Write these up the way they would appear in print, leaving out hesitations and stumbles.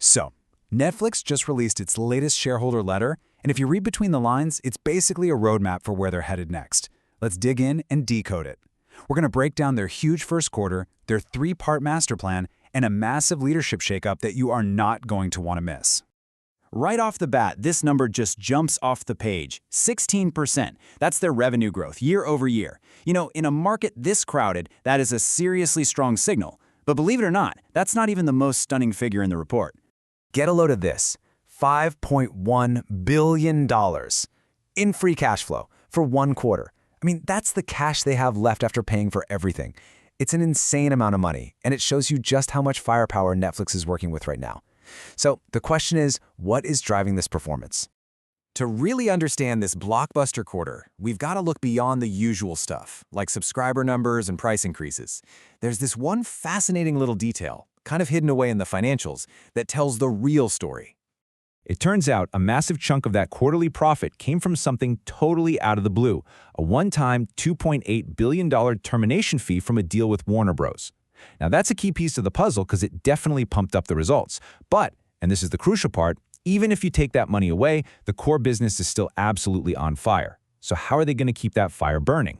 So, Netflix just released its latest shareholder letter, and if you read between the lines, it's basically a roadmap for where they're headed next. Let's dig in and decode it. We're going to break down their huge first quarter, their three-part master plan, and a massive leadership shakeup that you are not going to want to miss. Right off the bat, this number just jumps off the page. 16%. That's their revenue growth year over year. You know, in a market this crowded, that is a seriously strong signal. But believe it or not, that's not even the most stunning figure in the report. Get a load of this, $5.1 billion in free cash flow for one quarter. I mean, that's the cash they have left after paying for everything. It's an insane amount of money, and it shows you just how much firepower Netflix is working with right now. So the question is, what is driving this performance? To really understand this blockbuster quarter, we've got to look beyond the usual stuff, like subscriber numbers and price increases. There's this one fascinating little detail, kind of hidden away in the financials, that tells the real story. It turns out a massive chunk of that quarterly profit came from something totally out of the blue, a one-time $2.8 billion termination fee from a deal with Warner Bros. Now that's a key piece of the puzzle because it definitely pumped up the results. But, and this is the crucial part, even if you take that money away, the core business is still absolutely on fire. So how are they going to keep that fire burning?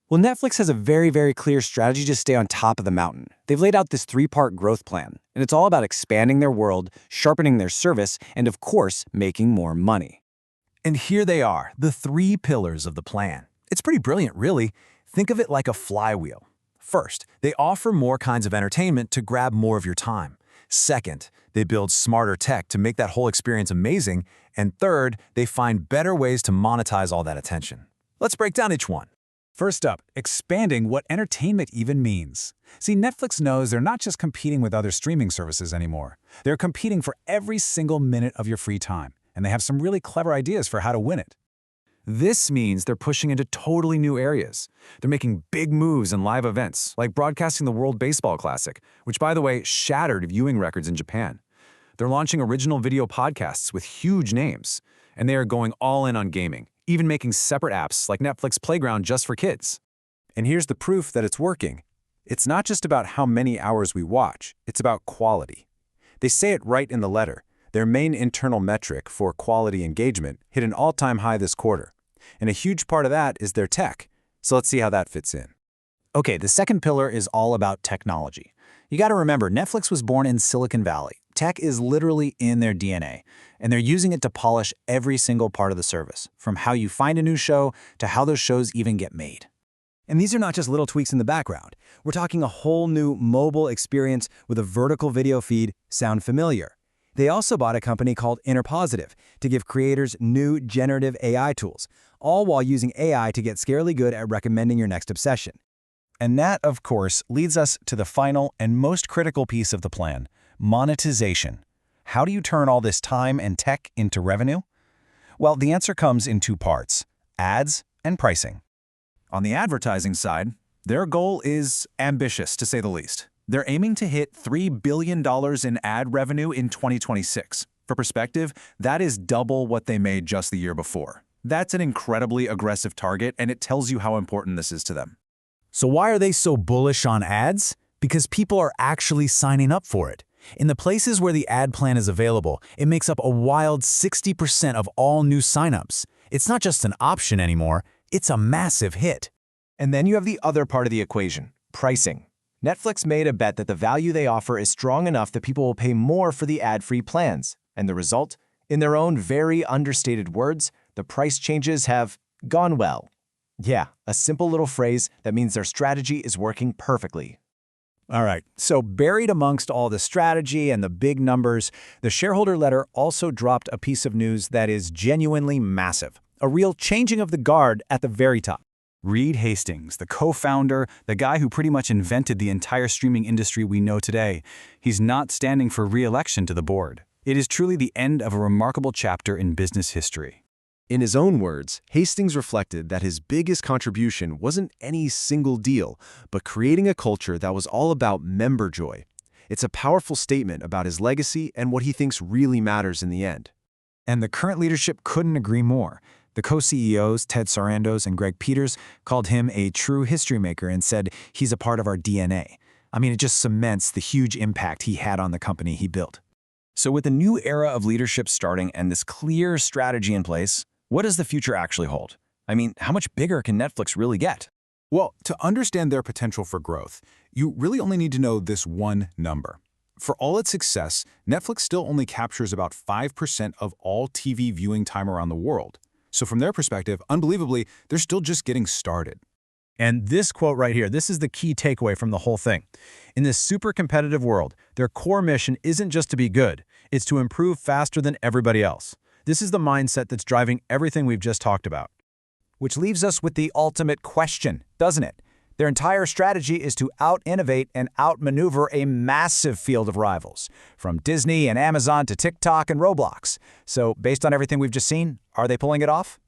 Well, Netflix has a very clear strategy to stay on top of the mountain. They've laid out this three-part growth plan, and it's all about expanding their world, sharpening their service, and of course, making more money. And here they are, the three pillars of the plan. It's pretty brilliant, really. Think of it like a flywheel. First, they offer more kinds of entertainment to grab more of your time. Second, they build smarter tech to make that whole experience amazing. And third, they find better ways to monetize all that attention. Let's break down each one. First up, expanding what entertainment even means. See, Netflix knows they're not just competing with other streaming services anymore. They're competing for every single minute of your free time, and they have some really clever ideas for how to win it. This means they're pushing into totally new areas. They're making big moves in live events, like broadcasting the World Baseball Classic, which, by the way, shattered viewing records in Japan. They're launching original video podcasts with huge names, and they are going all in on gaming, even making separate apps like Netflix Playground just for kids. And here's the proof that it's working. It's not just about how many hours we watch, it's about quality. They say it right in the letter. Their main internal metric for quality engagement hit an all-time high this quarter. And a huge part of that is their tech. So let's see how that fits in. Okay, the second pillar is all about technology. You got to remember, Netflix was born in Silicon Valley. Tech is literally in their DNA, and they're using it to polish every single part of the service, from how you find a new show to how those shows even get made. And these are not just little tweaks in the background. We're talking a whole new mobile experience with a vertical video feed. Sound familiar? They also bought a company called Interpositive to give creators new generative AI tools, all while using AI to get scarily good at recommending your next obsession. And that, of course, leads us to the final and most critical piece of the plan, monetization. How do you turn all this time and tech into revenue? Well, the answer comes in two parts, ads and pricing. On the advertising side, their goal is ambitious, to say the least. They're aiming to hit $3 billion in ad revenue in 2026. For perspective, that is double what they made just the year before. That's an incredibly aggressive target, and it tells you how important this is to them. So why are they so bullish on ads? Because people are actually signing up for it. In the places where the ad plan is available, it makes up a wild 60% of all new signups. It's not just an option anymore, it's a massive hit. And then you have the other part of the equation, pricing. Netflix made a bet that the value they offer is strong enough that people will pay more for the ad-free plans. And the result? In their own very understated words, the price changes have gone well. Yeah, a simple little phrase that means their strategy is working perfectly. All right, so buried amongst all the strategy and the big numbers, the shareholder letter also dropped a piece of news that is genuinely massive, a real changing of the guard at the very top. Reed Hastings, the co-founder, the guy who pretty much invented the entire streaming industry we know today, he's not standing for re-election to the board. It is truly the end of a remarkable chapter in business history. In his own words, Hastings reflected that his biggest contribution wasn't any single deal, but creating a culture that was all about member joy. It's a powerful statement about his legacy and what he thinks really matters in the end. And the current leadership couldn't agree more. The co-CEOs, Ted Sarandos and Greg Peters, called him a true history maker and said he's a part of our DNA. I mean, it just cements the huge impact he had on the company he built. So with a new era of leadership starting and this clear strategy in place, what does the future actually hold? I mean, how much bigger can Netflix really get? Well, to understand their potential for growth, you really only need to know this one number. For all its success, Netflix still only captures about 5% of all TV viewing time around the world. So from their perspective, unbelievably, they're still just getting started. And this quote right here, this is the key takeaway from the whole thing. In this super competitive world, their core mission isn't just to be good, it's to improve faster than everybody else. This is the mindset that's driving everything we've just talked about. Which leaves us with the ultimate question, doesn't it? Their entire strategy is to out-innovate and outmaneuver a massive field of rivals, from Disney and Amazon to TikTok and Roblox. So based on everything we've just seen, are they pulling it off?